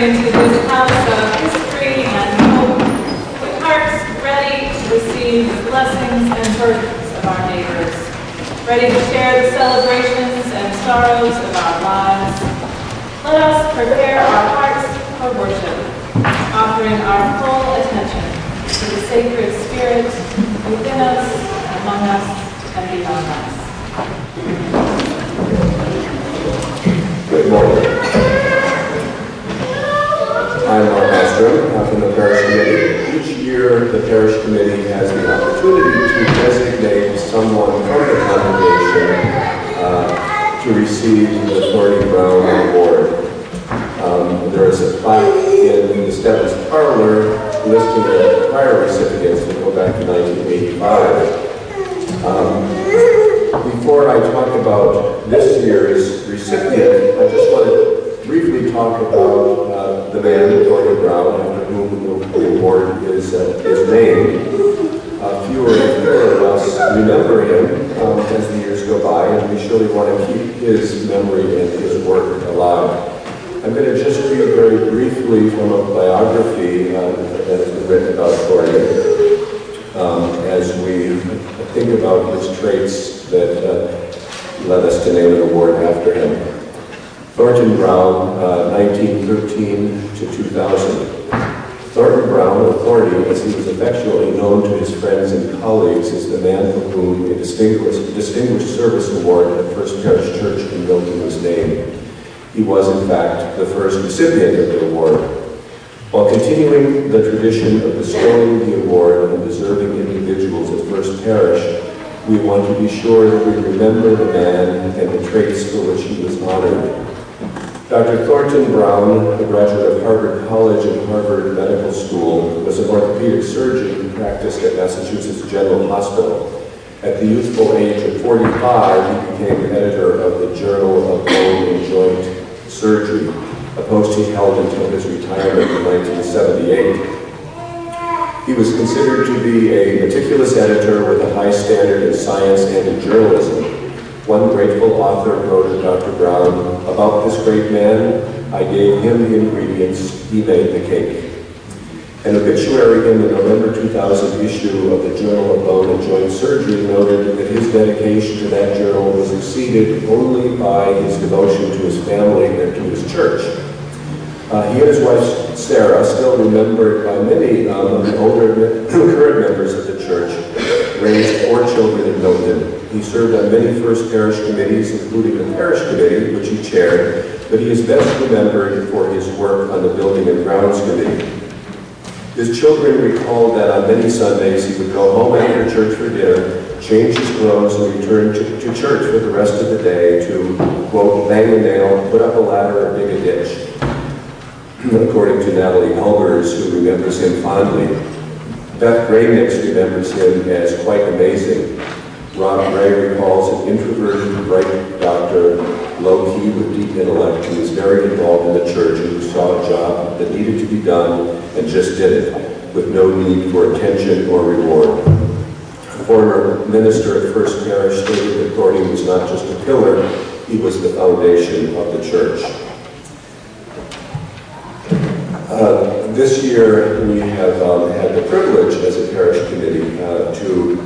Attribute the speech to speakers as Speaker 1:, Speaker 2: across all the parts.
Speaker 1: into this house of history and hope, with hearts ready to receive the blessings and burdens of our neighbors, ready to share the celebrations and sorrows of our lives. Let us prepare our hearts for worship, offering our full attention to the sacred spirit within us, among us, and beyond us.
Speaker 2: Good morning. I'm Mark Astro from the Parish Committee. Each year, the Parish Committee has the opportunity to designate someone from the congregation to receive the Thornton Brown Award. There is a plaque in the Stebbins Parlor listing the prior recipients that go back to 1985. Before I talk about this year's recipient, I just want to briefly talk about the man, Thornton Brown, after whom the award is named. Fewer and fewer of us remember him as the years go by, and we surely want to keep his memory and his work alive. I'm going to just read very briefly from a biography that has been written about Thornton as we think about his traits that led us to name an award after him. Thornton Brown, 1913 to 2000. Thornton Brown, or Thorny, as he was affectionately known to his friends and colleagues, is the man for whom a distinguished service award at First Parish Church in Milton was named. He was, in fact, the first recipient of the award. While continuing the tradition of bestowing the award on deserving individuals at First Parish, we want to be sure that we remember the man and the traits for which he was honored. Dr. Thornton Brown, a graduate of Harvard College and Harvard Medical School, was an orthopedic surgeon who practiced at Massachusetts General Hospital. At the youthful age of 45, he became editor of the Journal of Bone and Joint Surgery, a post he held until his retirement in 1978. He was considered to be a meticulous editor with a high standard in science and in journalism. One grateful author wrote of Dr. Brown, "About this great man, I gave him the ingredients, he made the cake." An obituary in the November 2000 issue of the Journal of Bone and Joint Surgery noted that his dedication to that journal was exceeded only by his devotion to his family and to his church. He and his wife, Sarah, still remembered by many of the older current members of the church, raised 4 children in Milton. He served on many First Parish committees, including the Parish Committee, which he chaired, but he is best remembered for his work on the Building and Grounds Committee. His children recalled that on many Sundays he would go home after church for dinner, change his clothes, and return to church for the rest of the day to, quote, bang a nail, put up a ladder, or dig a ditch. According to Natalie Elbers, who remembers him fondly. Beth Graynix remembers him as quite amazing. Rob Gray recalls an introverted, bright doctor, low-key with deep intellect, who was very involved in the church and who saw a job that needed to be done and just did it, with no need for attention or reward. A former minister at First Parish stated that Thornton was not just a pillar, he was the foundation of the church. This year, we have had the privilege as a parish committee to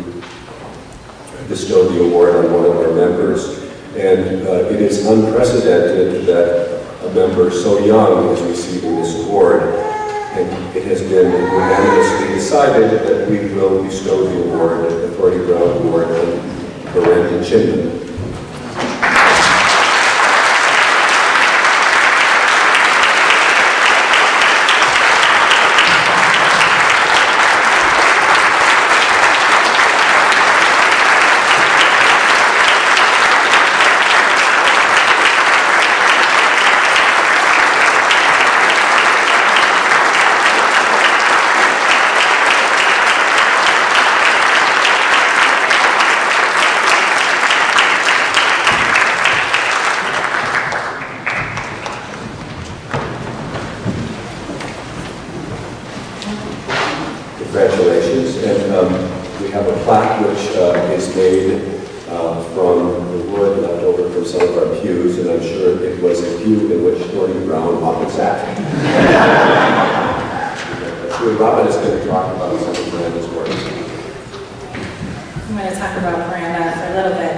Speaker 2: bestow the award on one of our members. And it is unprecedented that a member so young is receiving this award. And it has been unanimously decided that we will bestow the award, the Thornton Brown Award, on Miranda Chinman. Congratulations, and we have a plaque which is made from the wood left over from some of our pews, and I'm sure it was a pew in which Thornton Brown often sat. Robin is going to talk about some of Miranda's work.
Speaker 3: I'm going to talk about Miranda for a little bit.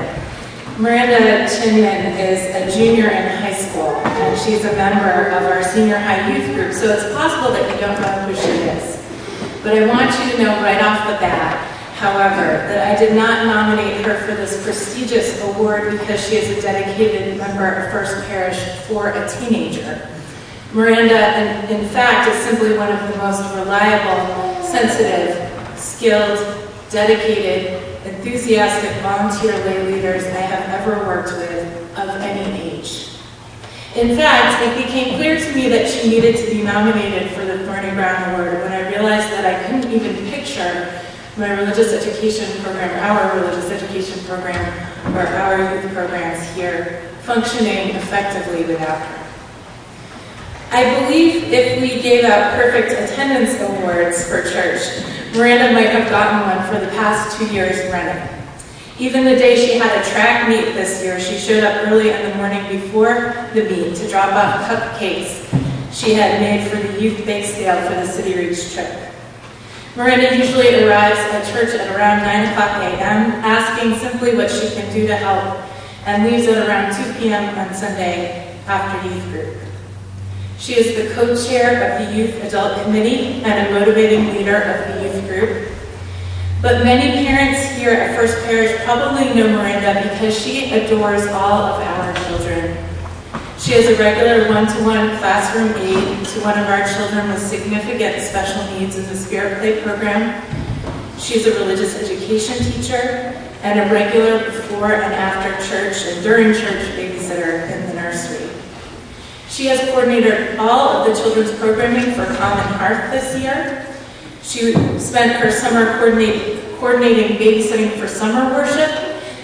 Speaker 3: Miranda Chinman is a junior in high school, and she's a member of our senior high youth group, so it's possible that you don't know who she is. But I want you to know right off the bat, however, that I did not nominate her for this prestigious award because she is a dedicated member of First Parish for a teenager. Miranda, in fact, is simply one of the most reliable, sensitive, skilled, dedicated, enthusiastic volunteer lay leaders I have ever worked with of any age. In fact, it became clear to me that she needed to be nominated for the Thornton Brown Award when I realized that I couldn't even picture my religious education program, our religious education program, or our youth programs here functioning effectively without her. I believe if we gave out perfect attendance awards for church, Miranda might have gotten one for the past 2 years running. Even the day she had a track meet this year, she showed up early in the morning before the meet to drop off cupcakes she had made for the youth bake sale for the City Reach trip. Miranda usually arrives at church at around 9 o'clock a.m., asking simply what she can do to help, and leaves at around 2 p.m. on Sunday after youth group. She is the co-chair of the Youth Adult Committee and a motivating leader of the youth group. But many parents here at First Parish probably know Miranda because she adores all of our children. She is a regular one-to-one classroom aide to one of our children with significant special needs in the Spirit Play program. She's a religious education teacher and a regular before and after church and during church babysitter in the nursery. She has coordinated all of the children's programming for Common Hearth this year. She spent her summer coordinating babysitting for summer worship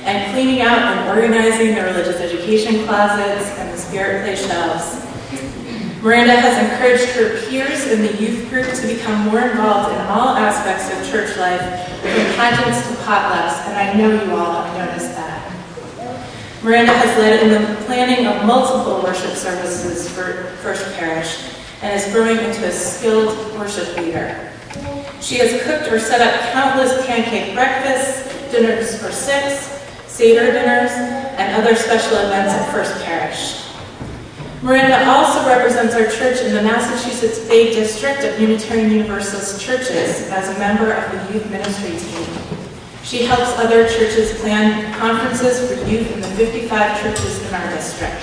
Speaker 3: and cleaning out and organizing the religious education closets and the Spirit Play shelves. Miranda has encouraged her peers in the youth group to become more involved in all aspects of church life, from pageants to potlucks, and I know you all have noticed that. Miranda has led in the planning of multiple worship services for First Parish and is growing into a skilled worship leader. She has cooked or set up countless pancake breakfasts, dinners for 6, Seder dinners, and other special events at First Parish. Miranda also represents our church in the Massachusetts Bay District of Unitarian Universalist churches as a member of the youth ministry team. She helps other churches plan conferences for youth in the 55 churches in our district.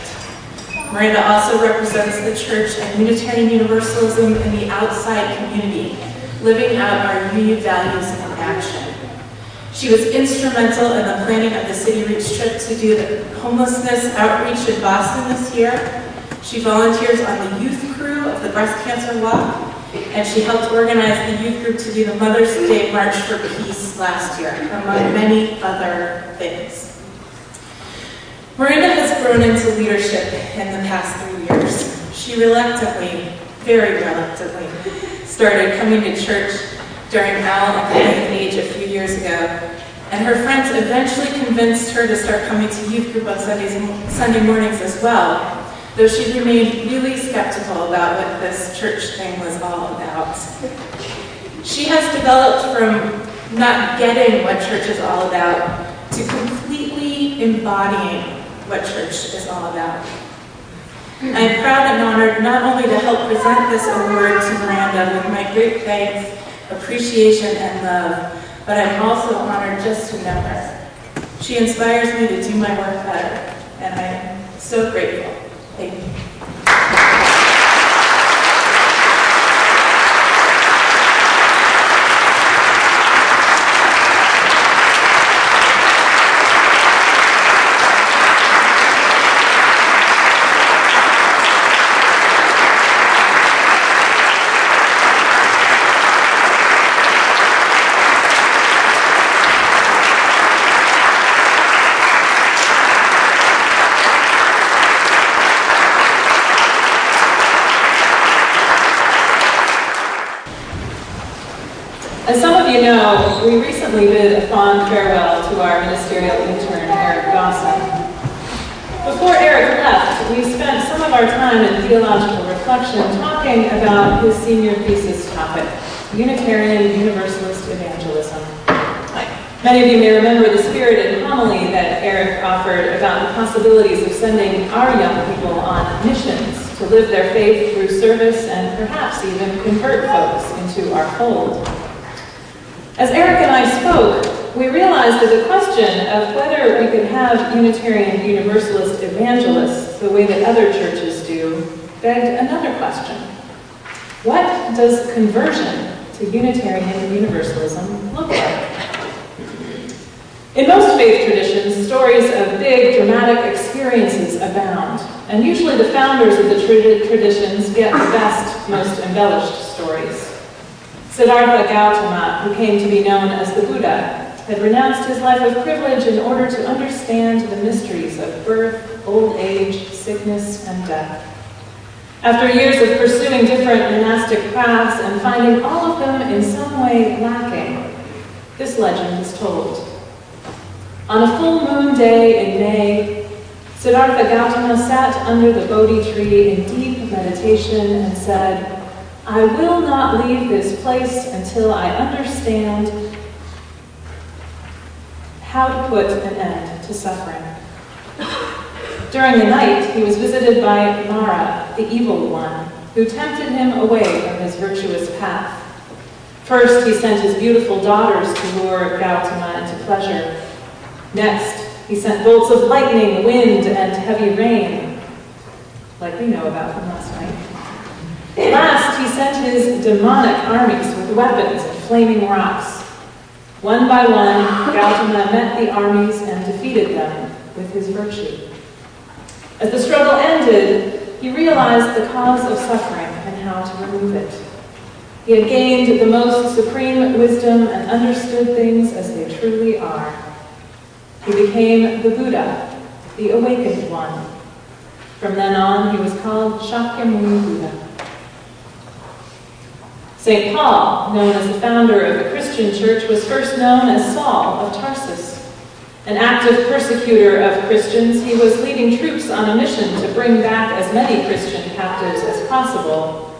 Speaker 3: Miranda also represents the church and Unitarian Universalism in the outside community, living out our UU values in action. She was instrumental in the planning of the City Reach trip to do the homelessness outreach in Boston this year. She volunteers on the youth crew of the Breast Cancer Walk, and she helped organize the youth group to do the Mother's Day March for Peace last year, among many other things. Miranda has grown into leadership in the past 3 years. She reluctantly, very reluctantly, started coming to church during Al and Kelly's age a few years ago, and her friends eventually convinced her to start coming to youth group on Sunday mornings as well, though she remained really skeptical about what this church thing was all about. She has developed from not getting what church is all about to completely embodying what church is all about. I am proud and honored not only to help present this award to Miranda with my great thanks, appreciation, and love, but I'm also honored just to know her. She inspires me to do my work better, and I am so grateful. Thank you.
Speaker 1: As some of you know, we recently bid a fond farewell to our ministerial intern, Eric Dawson. Before Eric left, we spent some of our time in theological reflection talking about his senior thesis topic, Unitarian Universalist Evangelism. Many of you may remember the spirited homily that Eric offered about the possibilities of sending our young people on missions to live their faith through service and perhaps even convert folks into our fold. As Eric and I spoke, we realized that the question of whether we could have Unitarian Universalist evangelists the way that other churches do begged another question. What does conversion to Unitarian Universalism look like? In most faith traditions, stories of big, dramatic experiences abound, and usually the founders of the traditions get the best, most embellished stories. Siddhartha Gautama, who came to be known as the Buddha, had renounced his life of privilege in order to understand the mysteries of birth, old age, sickness, and death. After years of pursuing different monastic crafts and finding all of them in some way lacking, this legend is told. On a full moon day in May, Siddhartha Gautama sat under the Bodhi tree in deep meditation and said, "I will not leave this place until I understand how to put an end to suffering." During the night, he was visited by Mara, the evil one, who tempted him away from his virtuous path. First, he sent his beautiful daughters to lure Gautama into pleasure. Next, he sent bolts of lightning, wind, and heavy rain, like we know about from last night. Last, he sent his demonic armies with weapons and flaming rocks. One by one, Gautama met the armies and defeated them with his virtue. As the struggle ended, he realized the cause of suffering and how to remove it. He had gained the most supreme wisdom and understood things as they truly are. He became the Buddha, the awakened one. From then on, he was called Shakyamuni Buddha. St. Paul, known as the founder of the Christian church, was first known as Saul of Tarsus. An active persecutor of Christians, he was leading troops on a mission to bring back as many Christian captives as possible,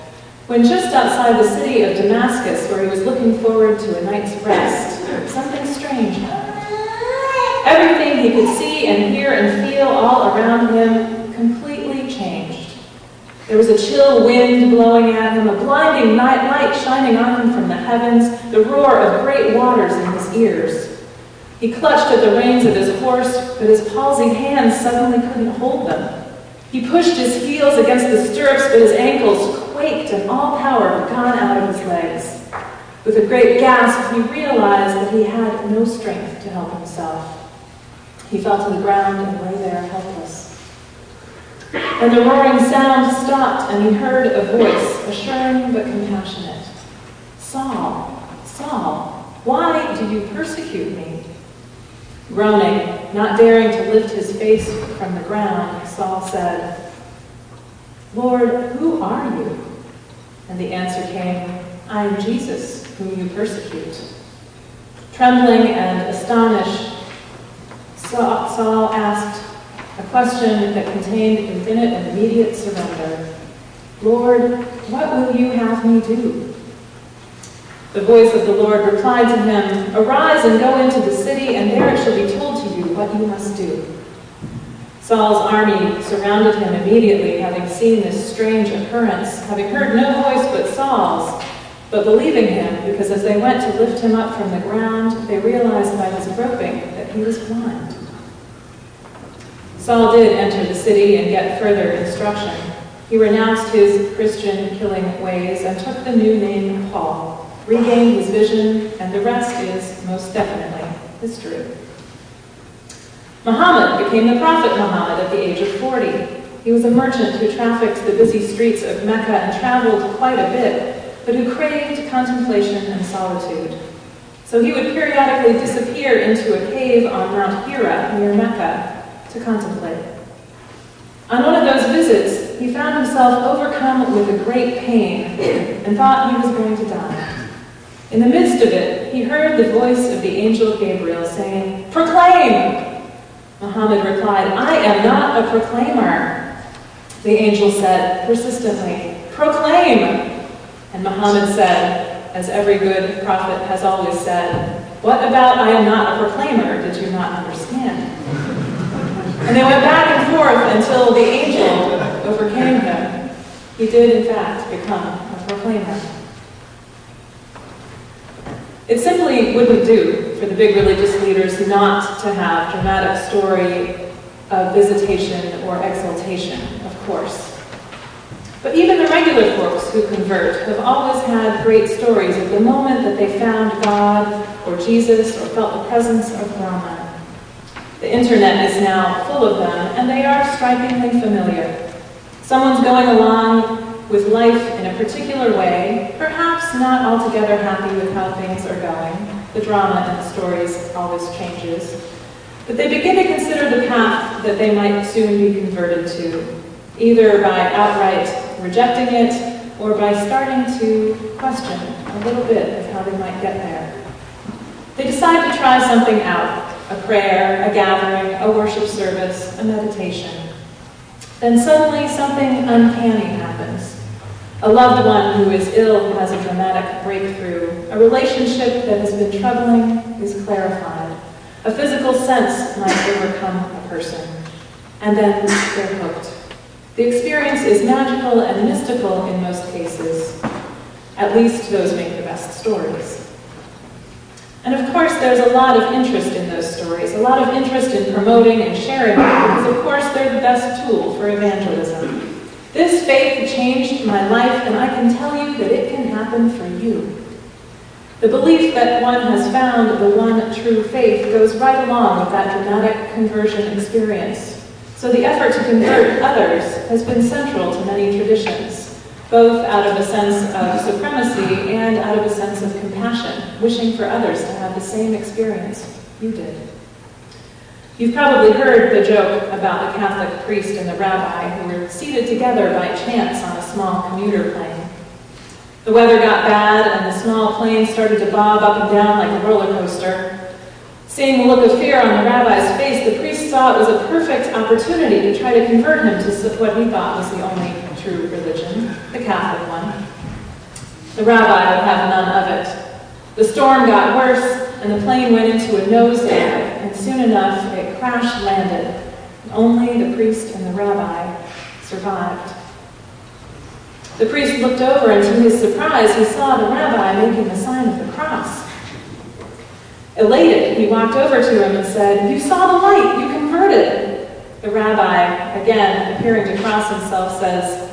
Speaker 1: when just outside the city of Damascus, where he was looking forward to a night's rest, something strange happened. Everything he could see and hear and feel all around him completely changed. There was a chill wind blowing at him, a blinding night light shining on him from the heavens, the roar of great waters in his ears. He clutched at the reins of his horse, but his palsied hands suddenly couldn't hold them. He pushed his heels against the stirrups, but his ankles quaked and all power had gone out of his legs. With a great gasp, he realized that he had no strength to help himself. He fell to the ground and lay there helpless. And the roaring sound stopped, and he heard a voice, assuring but compassionate. "Saul, Saul, why do you persecute me?" Groaning, not daring to lift his face from the ground, Saul said, "Lord, who are you?" And the answer came, "I am Jesus, whom you persecute." Trembling and astonished, Saul asked a question that contained within it an immediate surrender. "Lord, what will you have me do?" The voice of the Lord replied to him, "Arise and go into the city, and there it shall be told to you what you must do." Saul's army surrounded him immediately, having seen this strange occurrence, having heard no voice but Saul's, but believing him, because as they went to lift him up from the ground, they realized by his groping that he was blind. Saul did enter the city and get further instruction. He renounced his Christian killing ways and took the new name Paul, regained his vision, and the rest is most definitely history. Muhammad became the Prophet Muhammad at the age of 40. He was a merchant who trafficked the busy streets of Mecca and traveled quite a bit, but who craved contemplation and solitude. So he would periodically disappear into a cave on Mount Hira near Mecca to contemplate. On one of those visits, he found himself overcome with a great pain and thought he was going to die. In the midst of it, he heard the voice of the angel Gabriel saying, "Proclaim!" Muhammad Muhammad replied, "I am not a proclaimer." The angel said persistently, "Proclaim." And Muhammad said, as every good prophet has always said, "What about I am not a proclaimer? Did you not understand?" And they went back and forth until the angel overcame him. He did, in fact, become a proclaimer. It simply wouldn't do for the big religious leaders not to have dramatic story of visitation or exaltation, of course. But even the regular folks who convert have always had great stories of the moment that they found God or Jesus or felt the presence of Brahman. The internet is now full of them, and they are strikingly familiar. Someone's going along with life in a particular way, perhaps not altogether happy with how things are going. The drama in the stories always changes. But they begin to consider the path that they might soon be converted to, either by outright rejecting it or by starting to question a little bit of how they might get there. They decide to try something out, a prayer, a gathering, a worship service, a meditation. Then suddenly something uncanny happens. A loved one who is ill has a dramatic breakthrough. A relationship that has been troubling is clarified. A physical sense might overcome a person. And then they're hooked. The experience is magical and mystical in most cases. At least those make the best stories. And of course, there's a lot of interest in those stories, a lot of interest in promoting and sharing them, because of course they're the best tool for evangelism. This faith changed my life, and I can tell you that it can happen for you. The belief that one has found the one true faith goes right along with that dramatic conversion experience. So the effort to convert others has been central to many traditions, both out of a sense of supremacy and out of a sense of compassion, wishing for others to have the same experience you did. You've probably heard the joke about the Catholic priest and the rabbi who were seated together by chance on a small commuter plane. The weather got bad and the small plane started to bob up and down like a roller coaster. Seeing the look of fear on the rabbi's face, the priest saw it was a perfect opportunity to try to convert him to what he thought was the only true religion, the Catholic one. The rabbi would have none of it. The storm got worse, and the plane went into a nosedive, and soon enough it crash-landed. Only the priest and the rabbi survived. The priest looked over, and to his surprise, he saw the rabbi making the sign of the cross. Elated, he walked over to him and said, "You saw the light, you converted." The rabbi, again appearing to cross himself, says,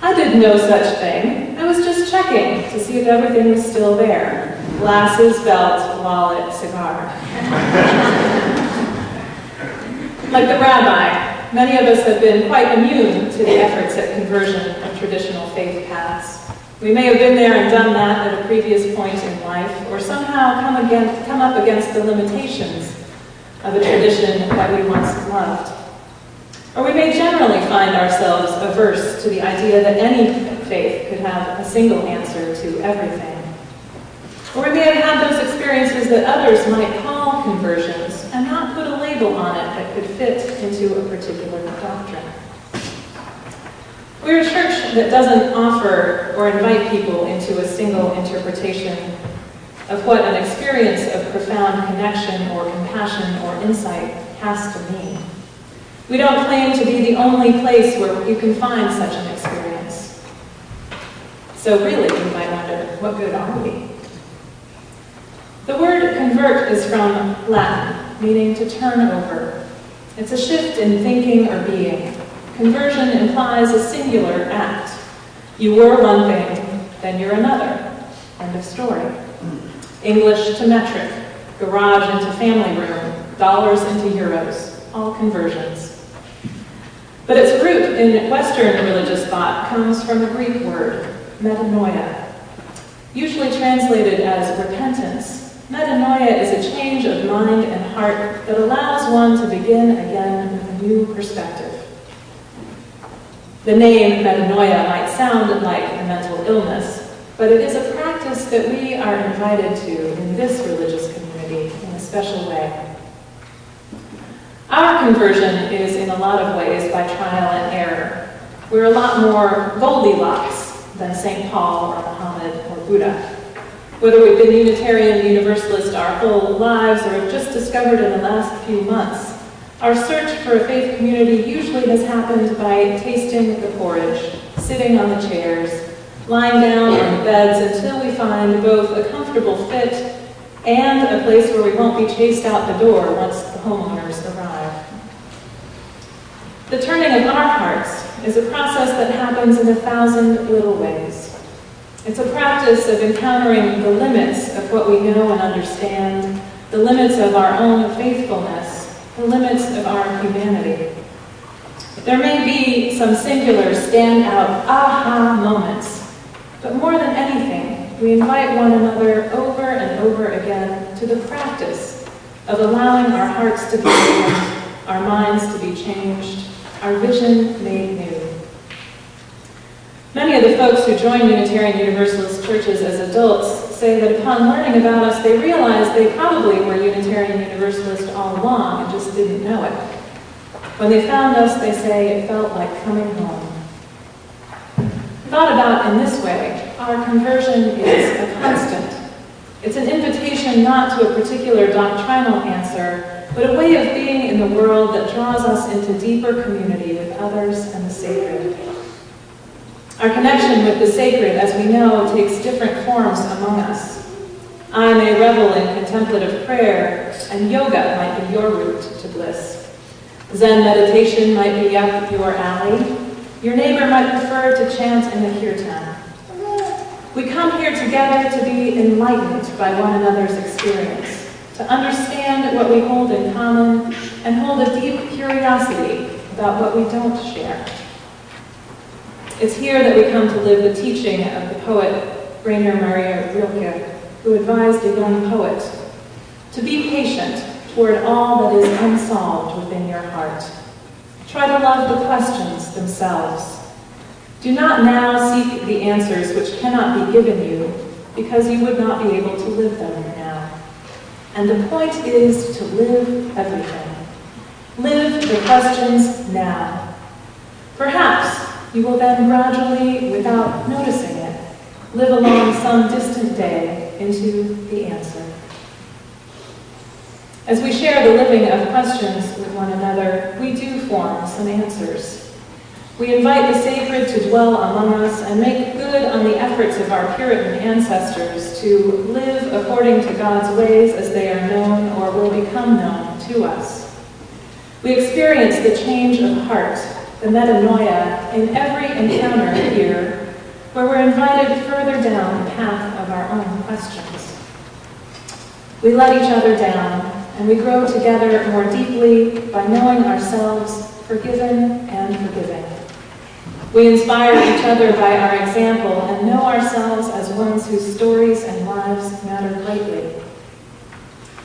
Speaker 1: "I did no such thing. I was just checking to see if everything was still there. Glasses, belt, wallet, cigar." Like the rabbi, many of us have been quite immune to the efforts at conversion of traditional faith paths. We may have been there and done that at a previous point in life, or somehow come up against the limitations of a tradition that we once loved. Or we may generally find ourselves averse to the idea that any faith could have a single answer to everything. Or we may have had those experiences that others might call conversions and not put a label on it that could fit into a particular doctrine. We're a church that doesn't offer or invite people into a single interpretation of what an experience of profound connection or compassion or insight has to mean. We don't claim to be the only place where you can find such an experience. So really, you might wonder, what good are we? The word convert is from Latin, meaning to turn over. It's a shift in thinking or being. Conversion implies a singular act. You were one thing, then you're another. End of story. English to metric, garage into family room, dollars into euros, all conversions. But its root in Western religious thought comes from a Greek word, metanoia. Usually translated as repentance, metanoia is a change of mind and heart that allows one to begin again with a new perspective. The name metanoia might sound like a mental illness, but it is a practice that we are invited to in this religious community in a special way. Our conversion is in a lot of ways by trial and error. We're a lot more Goldilocks than St. Paul or Muhammad or Buddha. Whether we've been Unitarian Universalist our whole lives or have just discovered in the last few months, our search for a faith community usually has happened by tasting the porridge, sitting on the chairs, lying down on the beds until we find both a comfortable fit and a place where we won't be chased out the door once the homeowners arrive. The turning of our hearts is a process that happens in 1,000 little ways. It's a practice of encountering the limits of what we know and understand, the limits of our own faithfulness, the limits of our humanity. There may be some singular standout aha moments, but more than anything, we invite one another over and over again to the practice of allowing our hearts to be opened, our minds to be changed, our vision made new. Many of the folks who join Unitarian Universalist churches as adults say that upon learning about us, they realized they probably were Unitarian Universalist all along and just didn't know it. When they found us, they say it felt like coming home. Thought about in this way, our conversion is a constant. It's an invitation not to a particular doctrinal answer, but a way of being in the world that draws us into deeper community with others and the sacred. Our connection with the sacred, as we know, takes different forms among us. I may revel in contemplative prayer, and yoga might be your route to bliss. Zen meditation might be up your alley. Your neighbor might prefer to chant in the kirtan. We come here together to be enlightened by one another's experience, to understand what we hold in common, and hold a deep curiosity about what we don't share. It's here that we come to live the teaching of the poet Rainer Maria Rilke, who advised a young poet to be patient toward all that is unsolved within your heart. Try to love the questions themselves. Do not now seek the answers which cannot be given you, because you would not be able to live them now. And the point is to live everything. Live the questions now. Perhaps you will then gradually, without noticing it, live along some distant day into the answer. As we share the living of questions with one another, we do form some answers. We invite the sacred to dwell among us and make good on the efforts of our Puritan ancestors to live according to God's ways as they are known or will become known to us. We experience the change of heart, the metanoia, in every encounter here, where we're invited further down the path of our own questions. We let each other down, and we grow together more deeply by knowing ourselves forgiven and forgiving. We inspire each other by our example and know ourselves as ones whose stories and lives matter greatly.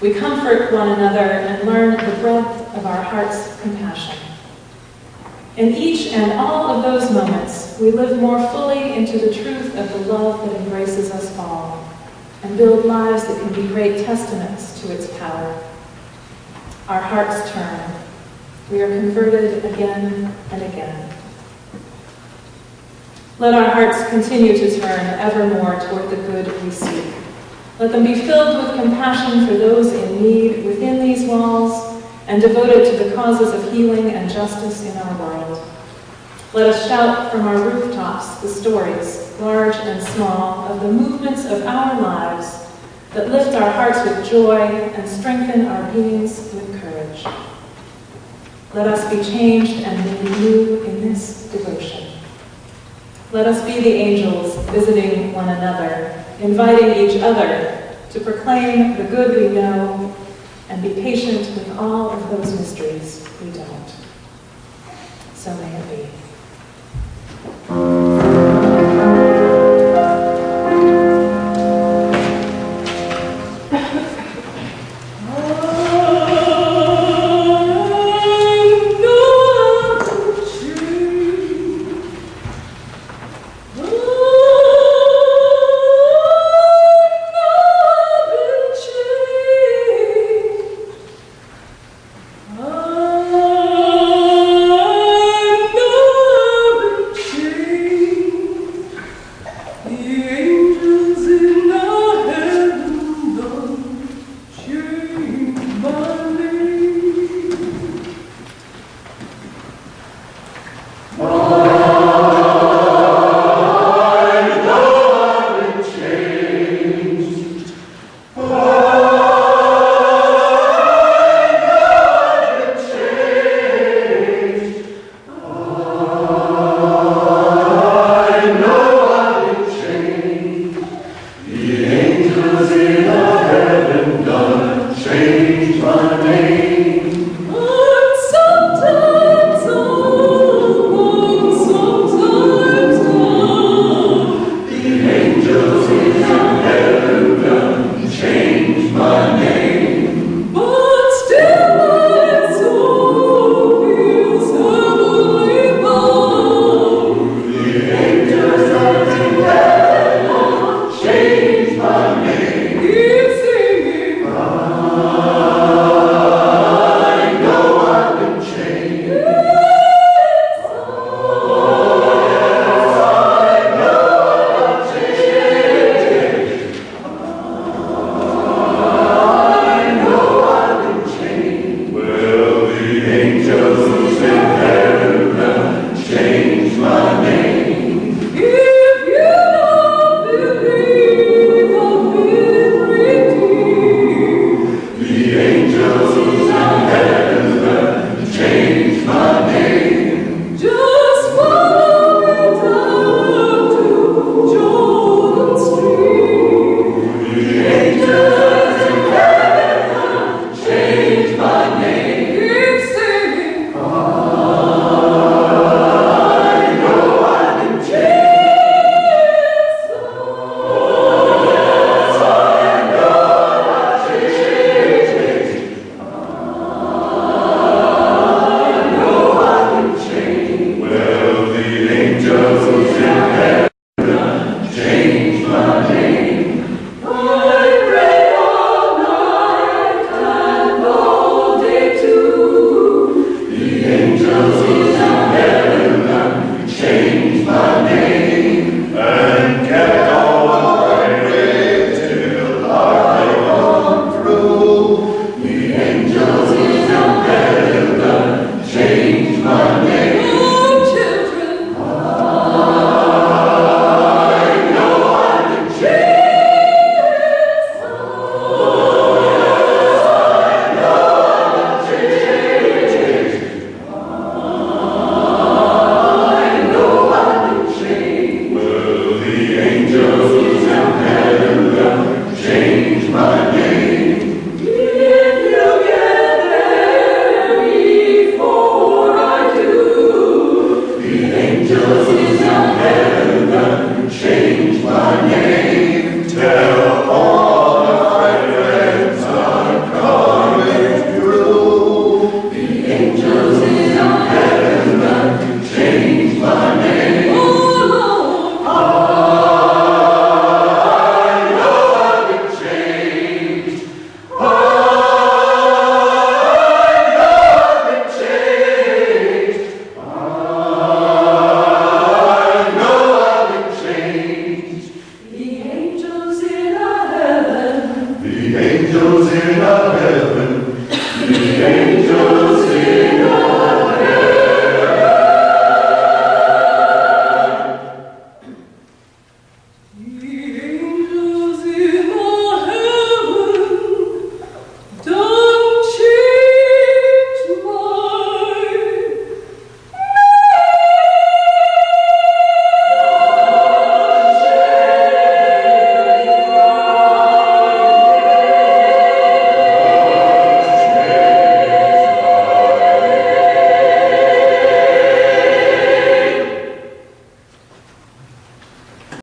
Speaker 1: We comfort one another and learn the breadth of our heart's compassion. In each and all of those moments, we live more fully into the truth of the love that embraces us all and build lives that can be great testaments to its power. Our hearts turn. We are converted again and again. Let our hearts continue to turn ever more toward the good we seek. Let them be filled with compassion for those in need within these walls and devoted to the causes of healing and justice in our world. Let us shout from our rooftops the stories, large and small, of the movements of our lives that lift our hearts with joy and strengthen our beings with courage. Let us be changed and made new in this devotion. Let us be the angels visiting one another, inviting each other to proclaim the good we know and be patient with all of those mysteries we don't. So may it be.